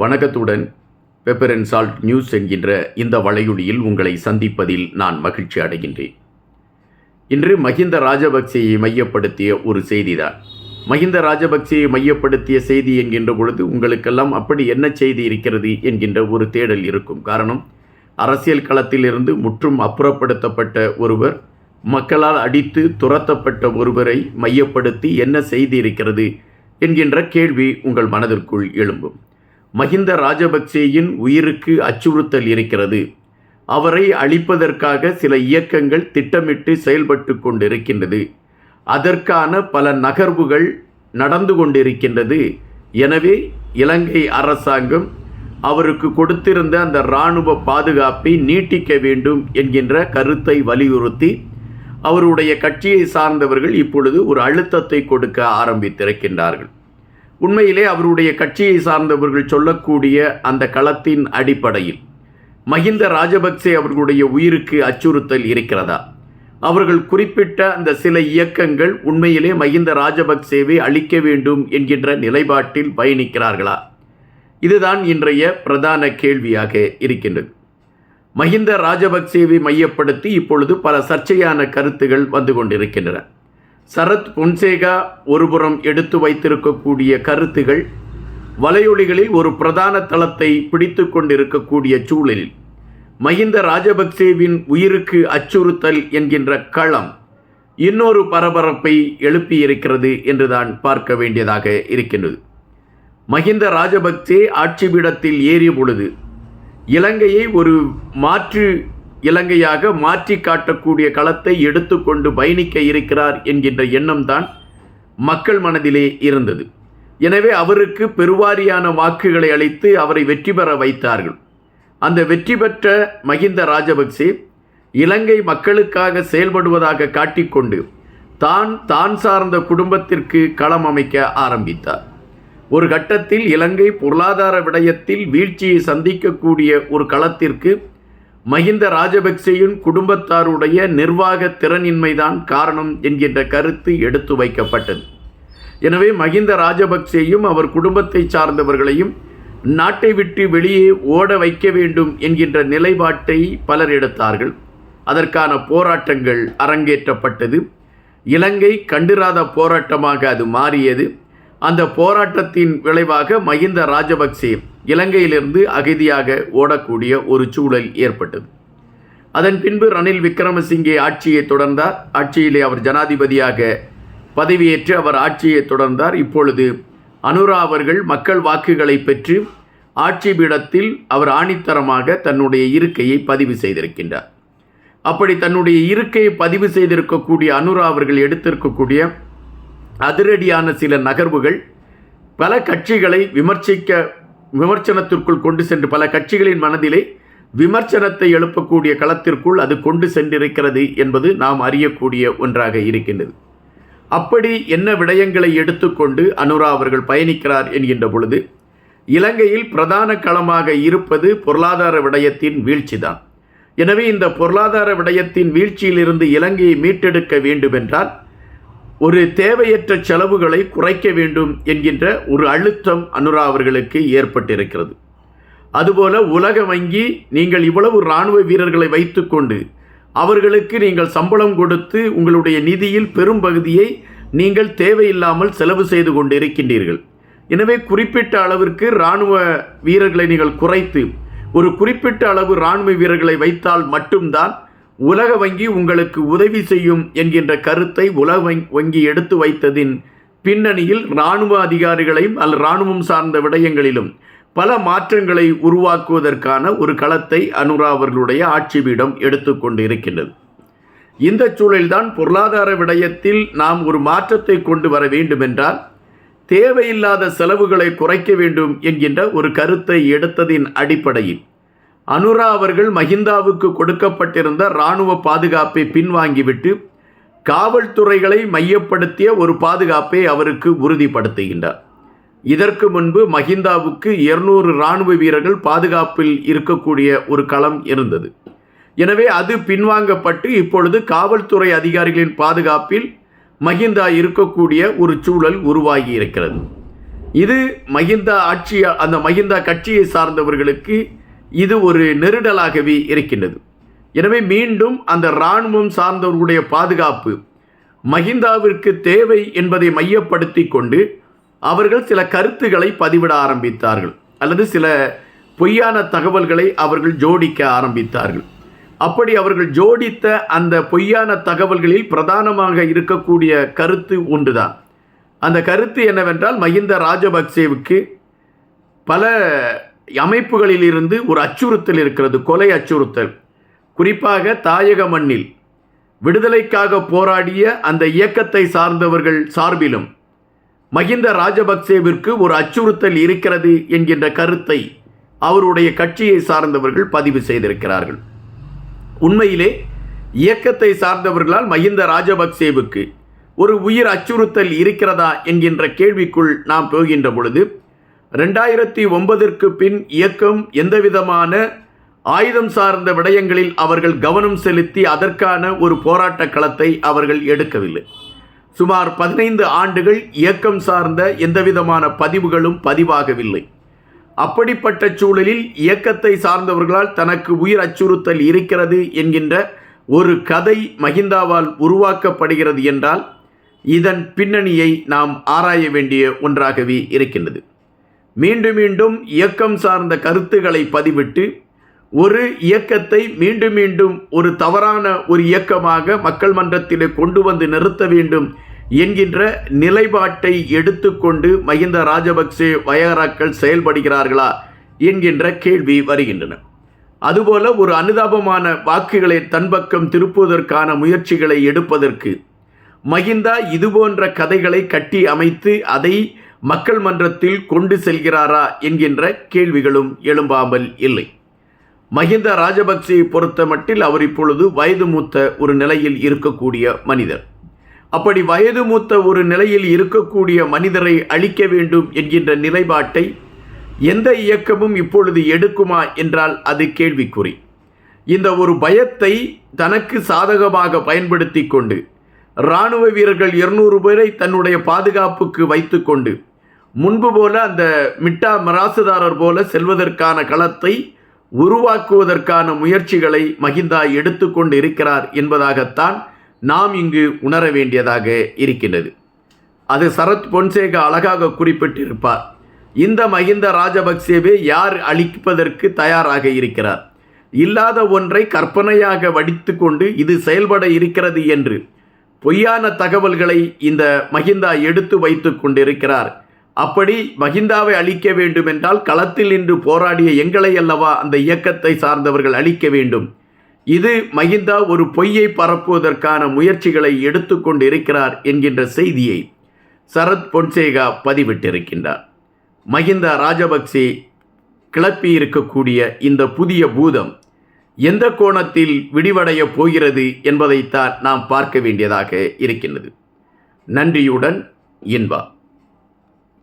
வணக்கத்துடன் pepper and salt news என்கின்ற இந்த வலையொலியில் உங்களை சந்திப்பதில் நான் மகிழ்ச்சி அடைகின்றேன். இன்று மஹிந்த ராஜபக்சேயை மையப்படுத்திய ஒரு செய்திதான். மஹிந்த ராஜபக்சேயை மையப்படுத்திய செய்தி என்கின்ற பொழுது உங்களுக்கெல்லாம் அப்படி என்ன செய்தி இருக்கிறது என்கின்ற ஒரு தேடல் இருக்கும். காரணம், அரசியல் களத்திலிருந்து முற்றும் அப்புறப்படுத்தப்பட்ட ஒருவர், மக்களால் அடித்து துரத்தப்பட்ட ஒருவரை மையப்படுத்தி என்ன செய்தி இருக்கிறது என்கின்ற கேள்வி உங்கள் மனதிற்குள் எழும்பும். மஹிந்த ராஜபக்சேயின் உயிருக்கு அச்சுறுத்தல் இருக்கிறது. அவரை அழிப்பதற்காக சில இயக்கங்கள் திட்டமிட்டு செயல்பட்டு கொண்டிருக்கின்றது. அதற்கான பல நகர்வுகள் நடந்து கொண்டிருக்கின்றது. எனவே இலங்கை அரசாங்கம் அவருக்கு கொடுத்திருந்த அந்த இராணுவ பாதுகாப்பை நீட்டிக்க வேண்டும் என்கின்ற கருத்தை வலியுறுத்தி அவருடைய கட்சியை சார்ந்தவர்கள் இப்பொழுது ஒரு அழுத்தத்தை கொடுக்க ஆரம்பித்திருக்கின்றார்கள். உண்மையிலே அவருடைய கட்சியை சார்ந்தவர்கள் சொல்லக்கூடிய அந்த களத்தின் அடிப்படையில் மஹிந்த ராஜபக்சே அவர்களுடைய உயிருக்கு அச்சுறுத்தல் இருக்கிறதா? அவர்கள் குறிப்பிட்ட அந்த சில இயக்கங்கள் உண்மையிலே மஹிந்த ராஜபக்சேவை அழிக்க வேண்டும் என்கின்ற நிலைப்பாட்டில் பயணிக்கிறார்களா? இதுதான் இன்றைய பிரதான கேள்வியாக இருக்கின்றது. மஹிந்த ராஜபக்சேவை மையப்படுத்தி இப்பொழுது பல சர்ச்சையான கருத்துகள் வந்து கொண்டிருக்கின்றன. சரத் பொன்சேகா ஒருபுறம் எடுத்து வைத்திருக்கக்கூடிய கருத்துகள் வலையொலிகளில் ஒரு பிரதான தளத்தை பிடித்து கொண்டிருக்கக்கூடிய சூழலில் மஹிந்த ராஜபக்சேவின் உயிருக்கு அச்சுறுத்தல் என்கின்ற களம் இன்னொரு பரபரப்பை எழுப்பியிருக்கிறது என்றுதான் பார்க்க வேண்டியதாக இருக்கின்றது. மஹிந்த ராஜபக்சே ஆட்சி பீடத்தில் ஏறிய பொழுது இலங்கையை ஒரு மாற்று இலங்கையாக மாற்றி காட்டக்கூடிய களத்தை எடுத்துக்கொண்டு பயணிக்க இருக்கிறார் என்கின்ற எண்ணம்தான் மக்கள் மனதிலே இருந்தது. எனவே அவருக்கு பெருவாரியான வாக்குகளை அளித்து அவரை வெற்றி பெற வைத்தார்கள். அந்த வெற்றி பெற்ற மஹிந்த ராஜபக்சே இலங்கை மக்களுக்காக செயல்படுவதாக காட்டிக்கொண்டு தான் சார்ந்த குடும்பத்திற்கு களம் அமைக்க ஆரம்பித்தார். ஒரு கட்டத்தில் இலங்கை பொருளாதார விடயத்தில் வீழ்ச்சியை சந்திக்கக்கூடிய ஒரு களத்திற்கு மஹிந்த ராஜபக்சேயின் குடும்பத்தாருடைய நிர்வாக திறனின்மைதான் காரணம் என்கின்ற கருத்து எடுத்து வைக்கப்பட்டது. எனவே மஹிந்த ராஜபக்சேயும் அவர் குடும்பத்தை சார்ந்தவர்களையும் நாட்டை விட்டு வெளியே ஓட வைக்க வேண்டும் என்கின்ற நிலைப்பாட்டை பலர் எடுத்தார்கள். அதற்கான போராட்டங்கள் அரங்கேற்றப்பட்டது. இலங்கை கண்டிராத போராட்டமாக அது மாறியது. அந்த போராட்டத்தின் விளைவாக மஹிந்த ராஜபக்சே இலங்கையிலிருந்து அகதியாக ஓடக்கூடிய ஒரு சூழல் ஏற்பட்டது. அதன் பின்பு ரணில் விக்ரமசிங்கே ஆட்சியை தொடர்ந்தார். ஆட்சியிலே அவர் ஜனாதிபதியாக பதவியேற்று அவர் ஆட்சியை தொடர்ந்தார். இப்பொழுது அனுரா அவர்கள் மக்கள் வாக்குகளை பெற்று ஆட்சி பீடத்தில் அவர் ஆணித்தரமாக தன்னுடைய இருக்கையை பதிவு செய்திருக்கின்றார். அப்படி தன்னுடைய இருக்கையை பதிவு செய்திருக்கக்கூடிய அனுரா அவர்கள் எடுத்திருக்கக்கூடிய அதிரடியான சில நகர்வுகள் பல கட்சிகளை விமர்சனத்திற்குள் கொண்டு சென்று பல கட்சிகளின் மனதிலே விமர்சனத்தை எழுப்பக்கூடிய களத்திற்குள் அது கொண்டு சென்றிருக்கிறது என்பது நாம் அறியக்கூடிய ஒன்றாக இருக்கின்றது. அப்படி என்ன விடயங்களை எடுத்துக்கொண்டு அனுரா அவர்கள் பயணிக்கிறார் என்கின்ற பொழுது இலங்கையில் பிரதான களமாக இருப்பது பொருளாதார விடயத்தின் வீழ்ச்சிதான். எனவே இந்த பொருளாதார விடயத்தின் வீழ்ச்சியிலிருந்து இலங்கையை மீட்டெடுக்க வேண்டுமென்றால் ஒரு தேவையற்ற செலவுகளை குறைக்க வேண்டும் என்கின்ற ஒரு அழுத்தம் அனுரா அவர்களுக்கு ஏற்பட்டிருக்கிறது. அதுபோல உலக வங்கி, நீங்கள் இவ்வளவு இராணுவ வீரர்களை வைத்துக்கொண்டு அவர்களுக்கு நீங்கள் சம்பளம் கொடுத்து உங்களுடைய நிதியில் பெரும் பகுதியை நீங்கள் தேவையில்லாமல் செலவு செய்து கொண்டு இருக்கின்றீர்கள். எனவே குறிப்பிட்ட அளவிற்கு இராணுவ வீரர்களை நீங்கள் குறைத்து ஒரு குறிப்பிட்ட அளவு இராணுவ வீரர்களை வைத்தால் மட்டும்தான் உலக வங்கி உங்களுக்கு உதவி செய்யும் என்கின்ற கருத்தை உலக வங்கி எடுத்து வைத்ததின் பின்னணியில் இராணுவ அதிகாரிகளையும் இராணுவம் சார்ந்த விடயங்களிலும் பல மாற்றங்களை உருவாக்குவதற்கான ஒரு களத்தை அனுரா அவர்களுடைய ஆட்சி பீடம் எடுத்துக்கொண்டு இருக்கின்றது. இந்த சூழலில்தான் பொருளாதார விடயத்தில் நாம் ஒரு மாற்றத்தை கொண்டு வர வேண்டுமென்றால் தேவையில்லாத செலவுகளை குறைக்க வேண்டும் என்கின்ற ஒரு கருத்தை எடுத்ததின் அடிப்படையில் அனுரா அவர்கள் மஹிந்தாவுக்கு கொடுக்கப்பட்டிருந்த இராணுவ பாதுகாப்பை பின்வாங்கிவிட்டு காவல்துறைகளை மையப்படுத்திய ஒரு பாதுகாப்பை அவருக்கு உறுதிப்படுத்துகின்றார். இதற்கு முன்பு மஹிந்தாவுக்கு 200 இராணுவ வீரர்கள் பாதுகாப்பில் இருக்கக்கூடிய ஒரு களம் இருந்தது. எனவே அது பின்வாங்கப்பட்டு இப்பொழுது காவல்துறை அதிகாரிகளின் பாதுகாப்பில் மஹிந்தா இருக்கக்கூடிய ஒரு சூழல் உருவாகி இருக்கிறது. இது அந்த மஹிந்தா கட்சியை சார்ந்தவர்களுக்கு இது ஒரு நெருடலாகவே இருக்கின்றது. எனவே மீண்டும் அந்த இராணுவம் சார்ந்தவர்களுடைய பாதுகாப்பு மஹிந்தாவிற்கு தேவை என்பதை மையப்படுத்தி கொண்டு அவர்கள் சில கருத்துக்களை பதிவிட ஆரம்பித்தார்கள், அல்லது சில பொய்யான தகவல்களை அவர்கள் ஜோடிக்க ஆரம்பித்தார்கள். அப்படி அவர்கள் ஜோடித்த அந்த பொய்யான தகவல்களில் பிரதானமாக இருக்கக்கூடிய கருத்து ஒன்றுதான். அந்த கருத்து என்னவென்றால், மஹிந்த ராஜபக்சேவுக்கு பல அமைப்புகளில் இருந்து ஒரு அச்சுறுத்தல் இருக்கிறது, கொலை அச்சுறுத்தல். குறிப்பாக தாயக மண்ணில் விடுதலைக்காக போராடிய அந்த இயக்கத்தை சார்ந்தவர்கள் சார்பிலும் மஹிந்த ராஜபக்சேவிற்கு ஒரு அச்சுறுத்தல் இருக்கிறது என்கின்ற கருத்தை அவருடைய கட்சியை சார்ந்தவர்கள் பதிவு செய்திருக்கிறார்கள். உண்மையிலே இயக்கத்தை சார்ந்தவர்களால் மஹிந்த ராஜபக்சேவுக்கு ஒரு உயிர் அச்சுறுத்தல் இருக்கிறதா என்கின்ற கேள்விக்குள் நாம் போகின்ற பொழுது, 2009 பின் இயக்கம் எந்தவிதமான ஆயுதம் சார்ந்த விடயங்களில் அவர்கள் கவனம் செலுத்தி அதற்கான ஒரு போராட்ட களத்தை அவர்கள் எடுக்கவில்லை. சுமார் 15 ஆண்டுகள் இயக்கம் சார்ந்த எந்தவிதமான பதிவுகளும் பதிவாகவில்லை. அப்படிப்பட்ட சூழலில் இயக்கத்தை சார்ந்தவர்களால் தனக்கு உயிர் அச்சுறுத்தல் இருக்கிறது என்கின்ற ஒரு கதை மஹிந்தாவால் உருவாக்கப்படுகிறது என்றால் இதன் பின்னணியை நாம் ஆராய வேண்டிய ஒன்றாகவே இருக்கின்றது. மீண்டும் மீண்டும் இயக்கம் சார்ந்த கருத்துக்களை பதிவிட்டு ஒரு இயக்கத்தை மீண்டும் மீண்டும் ஒரு தவறான ஒரு இயக்கமாக மக்கள் மன்றத்திலே கொண்டு வந்து நிறுத்த வேண்டும் என்கின்ற நிலைப்பாட்டை எடுத்துக்கொண்டு மஹிந்த ராஜபக்சே வயகராக்கள் செயல்படுகிறார்களா என்கின்ற கேள்வி வருகின்றன. அதுபோல ஒரு அனுதாபமான வாக்குகளை தன்பக்கம் திருப்புவதற்கான முயற்சிகளை எடுப்பதற்கு மஹிந்தா இதுபோன்ற கதைகளை கட்டி அமைத்து அதை மக்கள் மன்றத்தில் கொண்டு செல்கிறாரா என்கின்ற கேள்விகளும் எழும்பாமல் இல்லை. மஹிந்த ராஜபக்சேயை பொறுத்த மட்டில் அவர் இப்பொழுது வயது மூத்த ஒரு நிலையில் இருக்கக்கூடிய மனிதர். அப்படி வயது மூத்த ஒரு நிலையில் இருக்கக்கூடிய மனிதரை அழிக்க வேண்டும் என்கின்ற நிலைப்பாட்டை எந்த இயக்கமும் இப்பொழுது எடுக்குமா என்றால் அது கேள்விக்குறி. இந்த ஒரு பயத்தை தனக்கு சாதகமாக பயன்படுத்தி கொண்டு இராணுவ வீரர்கள் 200 பேரை தன்னுடைய பாதுகாப்புக்கு வைத்து கொண்டு முன்பு போல அந்த மிட்டா மிராசுதாரர் போல செல்வதற்கான களத்தை உருவாக்குவதற்கான முயற்சிகளை மஹிந்தா எடுத்துக்கொண்டு இருக்கிறார் என்பதாகத்தான் நாம் இங்கு உணர வேண்டியதாக இருக்கின்றது. அது சரத் பொன்சேகா அழகாக குறிப்பிட்டிருப்பார். இந்த மஹிந்த ராஜபக்சேவை யார் அழிப்பதற்கு தயாராக இருக்கிறார்? இல்லாத ஒன்றை கற்பனையாக வடித்து கொண்டு இது செயல்பட இருக்கிறது என்று பொய்யான தகவல்களை இந்த மஹிந்தா எடுத்து வைத்து கொண்டிருக்கிறார். அப்படி மஹிந்தாவை அழிக்க வேண்டும் என்றால் களத்தில் நின்று போராடிய எங்களை அல்லவா அந்த இயக்கத்தை சார்ந்தவர்கள் அழிக்க வேண்டும். இது மஹிந்தா ஒரு பொய்யை பரப்புவதற்கான முயற்சிகளை எடுத்துக்கொண்டு இருக்கிறார் என்கின்ற செய்தியை சரத் பொன்சேகா பதிவிட்டிருக்கின்றார். மஹிந்த ராஜபக்சே கிளப்பி இருக்கக்கூடிய இந்த புதிய பூதம் எந்த கோணத்தில் விடிவடைய போகிறது என்பதைத்தான் நாம் பார்க்க வேண்டியதாக இருக்கின்றது. நன்றியுடன் இன்பா.